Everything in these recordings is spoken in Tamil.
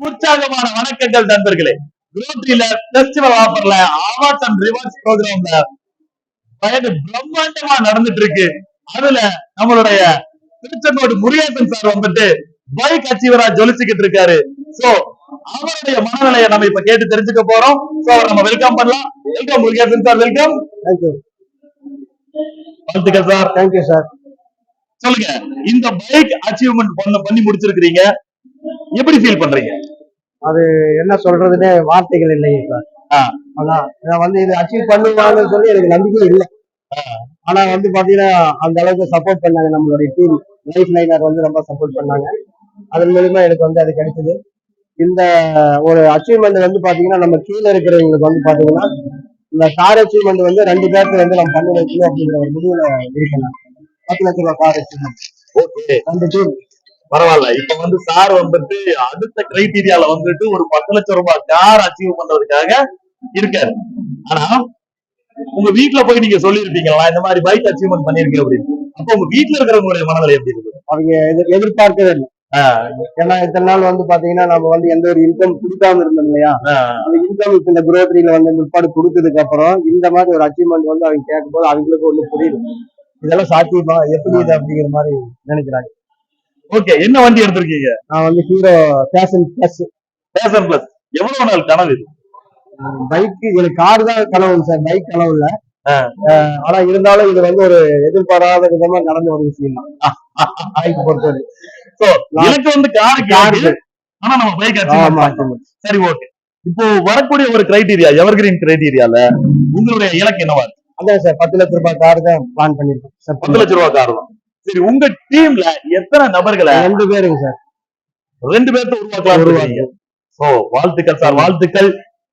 உற்சாகமான வணக்கங்கள் நண்பர்களே. ரோட்டரியில பெஸ்டிவல் ஆஃபர்ல அவார்ட்ஸ் அண்ட் ரிவார்ட்ஸ் ப்ரோக்ராம்ல பயணம் பிரம்மாண்டமா நடந்துட்டு இருக்கு. அதுல நம்மளுடைய திருச்செங்கோடு முருகேசன் சார் வந்துட்டு பைக் அச்சீவரா ஜொலிச்சுக்கிட்டு இருக்காரு. சோ அவருடைய மனநிலையை நம்ம இப்ப கேட்டு தெரிஞ்சுக்க போறோம். சோ நம்ம வெல்கம் பண்ணலாம். Welcome Murugesan sir, welcome. Thank you. வாழ்த்துக்கள் சார். Thank you sir. சொல்லுங்க, இந்த பைக் அச்சீவ்மெண்ட் பண்ணி முடிச்சிருக்கீங்க, எப்படி ஃபீல் பண்றீங்க? அது என்ன சொல்றதுன்னே வார்த்தைகள் இல்லைங்க சார். அதான் நான் வந்து இது அச்சீவ் பண்ணுவாங்கன்னு சொல்லி எனக்கு நம்பிக்கை இல்லை. ஆனா வந்து பாத்தீங்கன்னா அந்த அளவுக்கு சப்போர்ட் பண்ணாங்க நம்மளுடைய டீம். லைஃப் லைனர் வந்து ரொம்ப சப்போர்ட் பண்ணாங்க. அதன் மூலியமா எனக்கு வந்து அது கிடைச்சது. இந்த ஒரு அச்சீவ்மெண்ட் வந்து பாத்தீங்கன்னா நம்ம கீழே இருக்கிறவங்களுக்கு வந்து பாத்தீங்கன்னா இந்த கார் அச்சீவ்மெண்ட் வந்து 2 பேருக்கு வந்து நம்ம பண்ணி வைக்கணும் அப்படிங்கிற ஒரு முடிவுல இருக்கணும். 10 லட்ச ரூபாய் கார் அச்சீவ்மெண்ட். ஓகே, 2 டீம் பரவாயில்ல. இப்ப வந்து சார் வந்துட்டு அடுத்த கிரைட்டீரியால வந்துட்டு ஒரு 10 லட்சம் ரூபாய் கார் அச்சீவ் பண்றதுக்காக இருக்காரு. ஆனா உங்க வீட்டுல போய் நீங்க சொல்லிருப்பீங்களா இந்த மாதிரி பைக் அச்சீவ்மெண்ட் பண்ணிருக்கேன் அப்படின்னு? அப்ப உங்க வீட்டுல இருக்கிறவங்களுடைய மனநிலை எப்படி இருக்கு? அவங்க எதிர்பார்க்கவே இல்லை. ஏன்னா இத்தனை நாள் வந்து பாத்தீங்கன்னா நம்ம வந்து எந்த ஒரு இன்கம் கொடுக்காம இருந்தோம் இல்லையா. அந்த இன்கம் இப்ப இந்த குரோசரியில வந்து முற்பாடு கொடுத்ததுக்கு அப்புறம் இந்த மாதிரி ஒரு அச்சீவ்மெண்ட் வந்து அவங்க கேட்கும் போது அவங்களுக்கு ஒண்ணு புரியுது, இதெல்லாம் சாத்தியமா எப்படி இது அப்படிங்கிற மாதிரி நினைக்கிறாங்க. ஓகே, என்ன வண்டி எடுத்திருக்கீங்க? நான் வந்து Hero Passion Plus. Passion Plus எவ்வளவு நாள் கனவு இது? பைக் எனக்கு கார் தான் கனவு சார், பைக் கனவு இல்ல. ஆனா இருந்தாலும் இது வந்து ஒரு எதிர்பாராத விதமா நடந்த ஒரு விஷயம் தான் பைக் பொறுத்தவரை. எனக்கு வந்து காரு, ஆனா நம்ம பைக் அச்சீவ். சரி, ஓகே. இப்போ வரக்கூடிய ஒரு கிரைட்டீரியா, எவர்கிரீன் கிரைட்டீரியால உங்களுடைய இலக்கு என்னவா இருக்கு? அதான் சார் 10 லட்ச ரூபாய் கார் தான் பிளான் பண்ணிருக்கோம். 10 லட்ச ரூபாய் கார் தான். சரி, உங்க டீம்ல எத்தனை நபர்களை? 2 பேருங்க சார். 2 பேர்த்த உருவாக்கலாம். சோ வாழ்த்துக்கள் சார், வாழ்த்துக்கள்.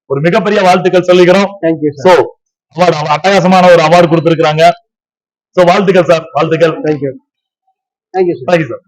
ஒரு மிகப்பெரிய வாழ்த்துக்கள் சொல்லிக்கிறோம். Thank you sir. சோ அவார்டு, அட்டகாசமான ஒரு அவார்டு கொடுத்திருக்காங்க. சோ வாழ்த்துக்கள் சார், வாழ்த்துக்கள். Thank you. Thank you sir. Thank you sir.